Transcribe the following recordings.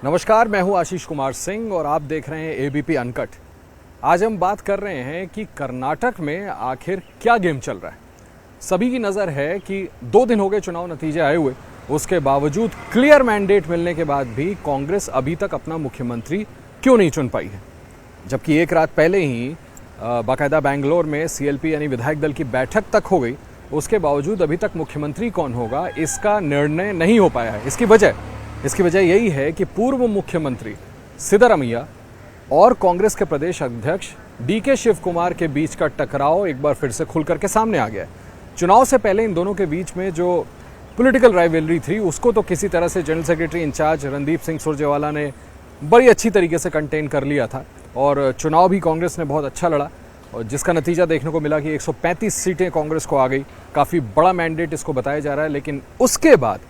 नमस्कार, मैं हूं आशीष कुमार सिंह और आप देख रहे हैं एबीपी अनकट। आज हम बात कर रहे हैं कि कर्नाटक में आखिर क्या गेम चल रहा है। सभी की नज़र है कि 2 दिन हो गए चुनाव नतीजे आए हुए, उसके बावजूद क्लियर मैंडेट मिलने के बाद भी कांग्रेस अभी तक अपना मुख्यमंत्री क्यों नहीं चुन पाई है। जबकि एक रात पहले ही बाकायदा बेंगलोर में सीएलपी यानी विधायक दल की बैठक तक हो गई, उसके बावजूद अभी तक मुख्यमंत्री कौन होगा इसका निर्णय नहीं हो पाया है। इसकी वजह यही है कि पूर्व मुख्यमंत्री सिद्धरामैया और कांग्रेस के प्रदेश अध्यक्ष डीके शिव कुमार के बीच का टकराव एक बार फिर से खुल करके सामने आ गया है। चुनाव से पहले इन दोनों के बीच में जो पॉलिटिकल राइवलरी थी उसको तो किसी तरह से general secretary incharge Randeep Singh Surjewala ने बड़ी अच्छी तरीके से कंटेन कर लिया था और चुनाव भी कांग्रेस ने बहुत अच्छा लड़ा और जिसका नतीजा देखने को मिला कि 135 सीटें कांग्रेस को आ गई। काफ़ी बड़ा मैंडेट इसको बताया जा रहा है। लेकिन उसके बाद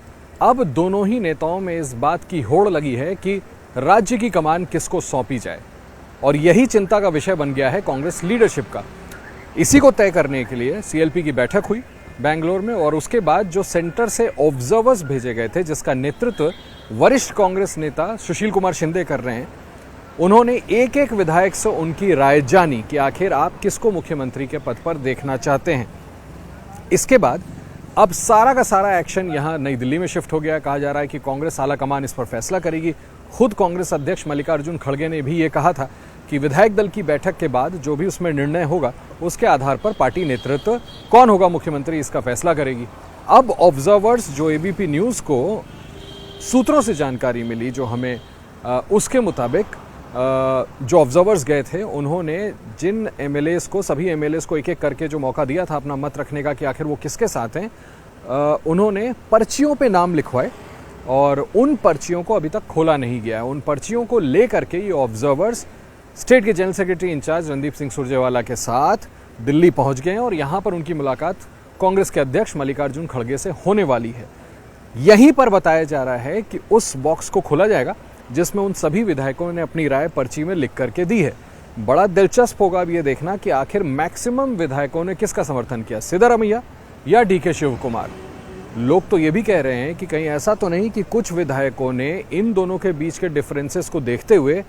अब दोनों ही नेताओं में इस बात की होड़ लगी है कि राज्य की कमान किसको सौंपी जाए और यही चिंता का विषय बन गया है कांग्रेस लीडरशिप का। इसी को तय करने के लिए सीएलपी की बैठक हुई बेंगलोर में और उसके बाद जो सेंटर से ऑब्जर्वर्स भेजे गए थे, जिसका नेतृत्व वरिष्ठ कांग्रेस नेता सुशील कुमार शिंदे कर रहे हैं, उन्होंने एक एक विधायक से उनकी राय जानी कि आखिर आप किसको मुख्यमंत्री के पद पर देखना चाहते हैं। इसके बाद अब सारा का सारा एक्शन यहाँ नई दिल्ली में शिफ्ट हो गया। कहा जा रहा है कि कांग्रेस आला कमान इस पर फैसला करेगी। खुद कांग्रेस अध्यक्ष मल्लिकार्जुन खड़गे ने भी ये कहा था कि विधायक दल की बैठक के बाद जो भी उसमें निर्णय होगा उसके आधार पर पार्टी नेतृत्व कौन होगा मुख्यमंत्री इसका फैसला करेगी। अब ऑब्जर्वर्स जो एबीपी न्यूज़ को सूत्रों से जानकारी मिली, जो हमें उसके मुताबिक जो ऑब्जर्वर्स गए थे उन्होंने जिन एमएलएस को, सभी एमएलएस को एक एक करके जो मौका दिया था अपना मत रखने का कि आखिर वो किसके साथ हैं, उन्होंने पर्चियों पे नाम लिखवाए और उन पर्चियों को अभी तक खोला नहीं गया है। उन पर्चियों को लेकर के ये ऑब्जर्वर्स स्टेट के general secretary incharge Randeep Singh Surjewala के साथ दिल्ली पहुंच गए हैं और यहाँ पर उनकी मुलाकात कांग्रेस के अध्यक्ष मल्लिकार्जुन खड़गे से होने वाली है। यहीं पर बताया जा रहा है कि उस बॉक्स को खोला जाएगा जिसमें उन सभी विधायकों ने अपनी राय पर्ची में लिख करके दी है। बड़ा दिलचस्प होगा अब ये देखना कि आखिर मैक्सिमम विधायकों ने किसका समर्थन किया, सिद्धरामैया या डीके शिव कुमार। लोग तो ये भी कह रहे हैं कि कहीं ऐसा तो नहीं कि कुछ विधायकों ने इन दोनों के बीच के डिफरेंसेस को देखते हुए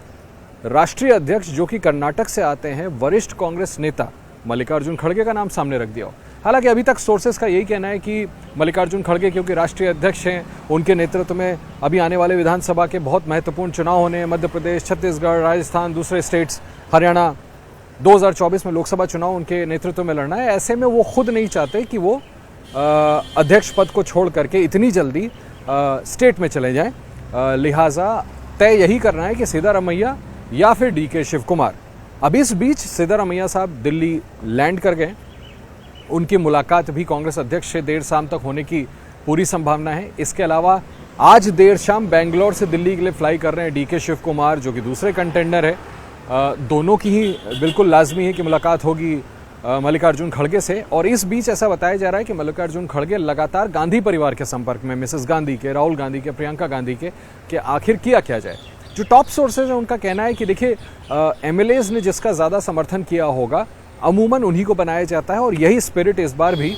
राष्ट्रीय अध्यक्ष जो कि कर्नाटक से आते हैं, वरिष्ठ कांग्रेस नेता मल्लिकार्जुन खड़गे का नाम सामने रख दिया हो। हालांकि अभी तक सोर्सेस का यही कहना है कि मल्लिकार्जुन खड़गे क्योंकि राष्ट्रीय अध्यक्ष हैं, उनके नेतृत्व में अभी आने वाले विधानसभा के बहुत महत्वपूर्ण चुनाव होने हैं। मध्य प्रदेश, छत्तीसगढ़, राजस्थान, दूसरे स्टेट्स, हरियाणा, 2024 में लोकसभा चुनाव उनके नेतृत्व में लड़ना है। ऐसे में वो खुद नहीं चाहते कि वो अध्यक्ष पद को छोड़ करके इतनी जल्दी स्टेट में चले जाएं। लिहाजा तय यही करना है कि सिद्धरामैया या फिर डीके शिव कुमार। अब इस बीच सिद्धरामैया साहब दिल्ली लैंड कर गए। उनकी मुलाकात भी कांग्रेस अध्यक्ष से देर शाम तक होने की पूरी संभावना है। इसके अलावा आज देर शाम बेंगलोर से दिल्ली के लिए फ्लाई कर रहे हैं डीके शिव कुमार, जो कि दूसरे कंटेंडर है। दोनों की ही बिल्कुल लाजमी है कि मुलाकात होगी मल्लिकार्जुन खड़गे से। और इस बीच ऐसा बताया जा रहा है कि मल्लिकार्जुन खड़गे लगातार गांधी परिवार के संपर्क में, मिसेस गांधी के, राहुल गांधी के, प्रियंका गांधी के, कि आखिर किया क्या जाए। जो टॉप सोर्सेज हैं उनका कहना है कि देखिए, एमएलएज ने जिसका ज़्यादा समर्थन किया होगा अमूमन उन्हीं को बनाया जाता है और यही स्पिरिट इस बार भी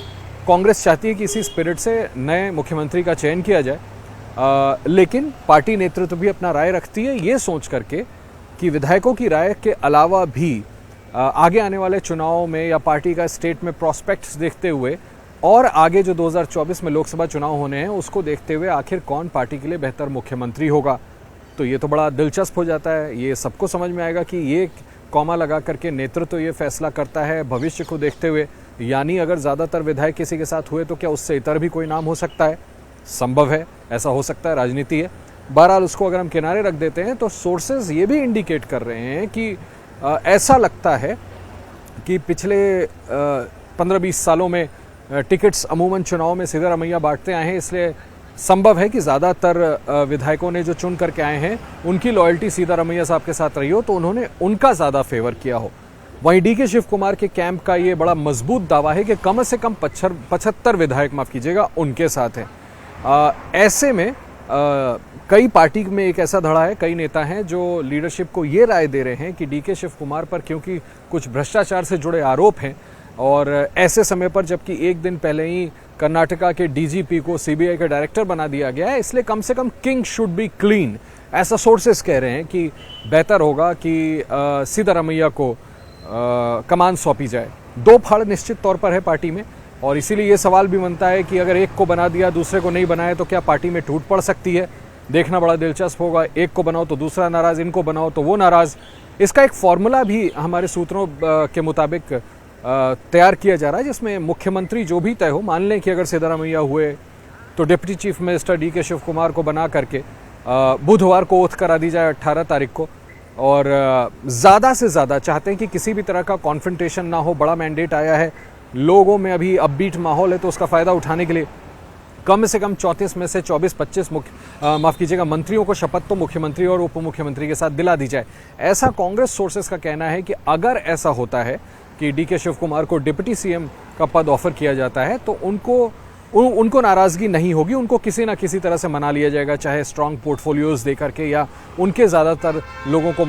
कांग्रेस चाहती है कि इसी स्पिरिट से नए मुख्यमंत्री का चयन किया जाए। लेकिन पार्टी नेतृत्व भी अपना राय रखती है ये सोच करके कि विधायकों की राय के अलावा भी आगे आने वाले चुनाव में या पार्टी का स्टेट में प्रॉस्पेक्ट्स देखते हुए और आगे जो 2024 में लोकसभा चुनाव होने हैं उसको देखते हुए आखिर कौन पार्टी के लिए बेहतर मुख्यमंत्री होगा। तो ये तो बड़ा दिलचस्प हो जाता है। ये सबको समझ में आएगा कि ये कॉमा लगा करके नेतृत्व ये फैसला करता है भविष्य को देखते हुए, यानी अगर ज़्यादातर विधायक किसी के साथ हुए तो क्या उससे इतर भी कोई नाम हो सकता है? संभव है, ऐसा हो सकता है, राजनीति है। बहरहाल उसको अगर हम किनारे रख देते हैं तो सोर्सेज ये भी इंडिकेट कर रहे हैं कि ऐसा लगता है कि पिछले 15-20 सालों में टिकट्स अमूमन चुनाव में सिद्धरामैया बांटते आए हैं, इसलिए संभव है कि ज़्यादातर विधायकों ने जो चुन करके आए हैं उनकी लॉयल्टी सिद्धरामैया साहब के साथ रही हो तो उन्होंने उनका ज़्यादा फेवर किया हो। वहीं डीके शिव कुमार के कैंप का ये बड़ा मजबूत दावा है कि कम से कम 75 विधायक, माफ़ कीजिएगा, उनके साथ हैं। ऐसे में कई पार्टी में एक ऐसा धड़ा है, कई नेता हैं जो लीडरशिप को ये राय दे रहे हैं कि डीके शिव कुमार पर क्योंकि कुछ भ्रष्टाचार से जुड़े आरोप हैं और ऐसे समय पर जबकि एक दिन पहले ही कर्नाटका के डीजीपी को सीबीआई का डायरेक्टर बना दिया गया है, इसलिए कम से कम किंग शुड बी क्लीन। ऐसा सोर्सेस कह रहे हैं कि बेहतर होगा कि सिद्धारमैया को कमान सौंपी जाए। दो फाड़ निश्चित तौर पर है पार्टी में, और इसीलिए ये सवाल भी बनता है कि अगर एक को बना दिया दूसरे को नहीं बनाए तो क्या पार्टी में टूट पड़ सकती है। देखना बड़ा दिलचस्प होगा, एक को बनाओ तो दूसरा नाराज, इनको बनाओ तो वो नाराज। इसका एक फॉर्मूला भी हमारे सूत्रों के मुताबिक तैयार किया जा रहा है, जिसमें मुख्यमंत्री जो भी तय हो, मान लें कि अगर सिद्धारमैया हुए तो deputy chief minister DK Shiv Kumar को बना करके बुधवार को ओथ करा दी जाए 18 तारीख को, और ज़्यादा से ज़्यादा चाहते हैं कि किसी भी तरह का कॉन्फ्रंटेशन ना हो। बड़ा मैंडेट आया है, लोगों में अभी अपबीट माहौल है, तो उसका फ़ायदा उठाने के लिए कम से कम 34 में से 24-25 मंत्रियों को शपथ तो मुख्यमंत्री और उप मुख्यमंत्री के साथ दिला दी जाए। ऐसा कांग्रेस सोर्सेस का कहना है कि अगर ऐसा होता है कि डीके शिव कुमार को डिप्टी सीएम का पद ऑफर किया जाता है तो उनको नाराजगी नहीं होगी, उनको किसी ना किसी तरह से मना लिया जाएगा, चाहे स्ट्रांग पोर्टफोलियोज दे करके या उनके ज़्यादातर लोगों को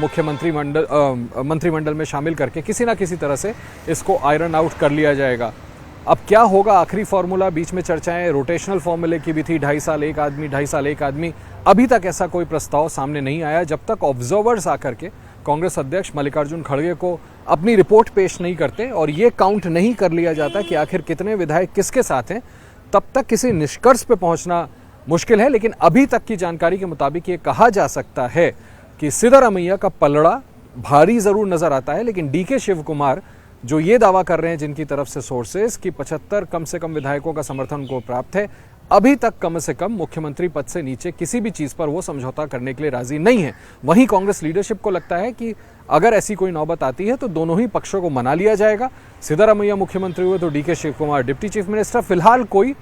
मंत्रिमंडल में शामिल करके किसी ना किसी तरह से इसको आयरन आउट कर लिया जाएगा। अब क्या होगा आखिरी फॉर्मूला, बीच में चर्चाएं रोटेशनल फॉर्मूले की भी थी, 2.5 साल एक आदमी, 2.5 साल एक आदमी। अभी तक ऐसा कोई प्रस्ताव सामने नहीं आया, जब तक ऑब्जर्वर्स आकर के कांग्रेस अध्यक्ष मल्लिकार्जुन खड़गे को अपनी रिपोर्ट पेश नहीं करते और ये काउंट नहीं कर लिया जाता कि आखिर कितने विधायक किसके साथ हैं, तब तक किसी निष्कर्ष पे पहुंचना मुश्किल है। लेकिन अभी तक की जानकारी के मुताबिक ये कहा जा सकता है कि सिद्धारमैया का पलड़ा भारी जरूर नजर आता है, लेकिन डीके शिव कुमार जो ये दावा कर रहे हैं जिनकी तरफ से सोर्सेस कि 75 कम से कम विधायकों का समर्थन उनको प्राप्त है, अभी तक कम से कम मुख्यमंत्री पद से नीचे किसी भी चीज पर वो समझौता करने के लिए राजी नहीं है। वहीं कांग्रेस लीडरशिप को लगता है कि अगर ऐसी कोई नौबत आती है तो दोनों ही पक्षों को मना लिया जाएगा। सिद्धारमैया मुख्यमंत्री हुए तो DK Shiv Kumar deputy chief minister. फिलहाल कोई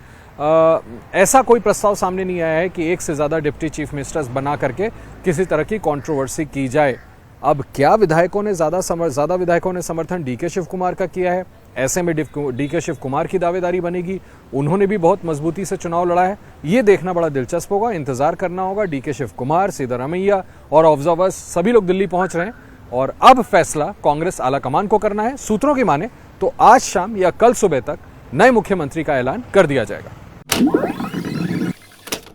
ऐसा कोई प्रस्ताव सामने नहीं आया है कि एक से ज्यादा डिप्टी चीफ मिनिस्टर्स बना करके किसी तरह की कंट्रोवर्सी की जाए। अब क्या ज्यादा विधायकों ने समर्थन डीके शिव कुमार का किया है, ऐसे में डीके शिव कुमार की दावेदारी बनेगी। उन्होंने भी बहुत मजबूती से चुनाव लड़ा है, ये देखना बड़ा दिलचस्प होगा, इंतजार करना होगा। डीके शिव कुमार, सिद्धारमैया और ऑब्जर्वर्स सभी लोग दिल्ली पहुंच रहे हैं और अब फैसला कांग्रेस आलाकमान को करना है। सूत्रों की माने तो आज शाम या कल सुबह तक नए मुख्यमंत्री का ऐलान कर दिया जाएगा।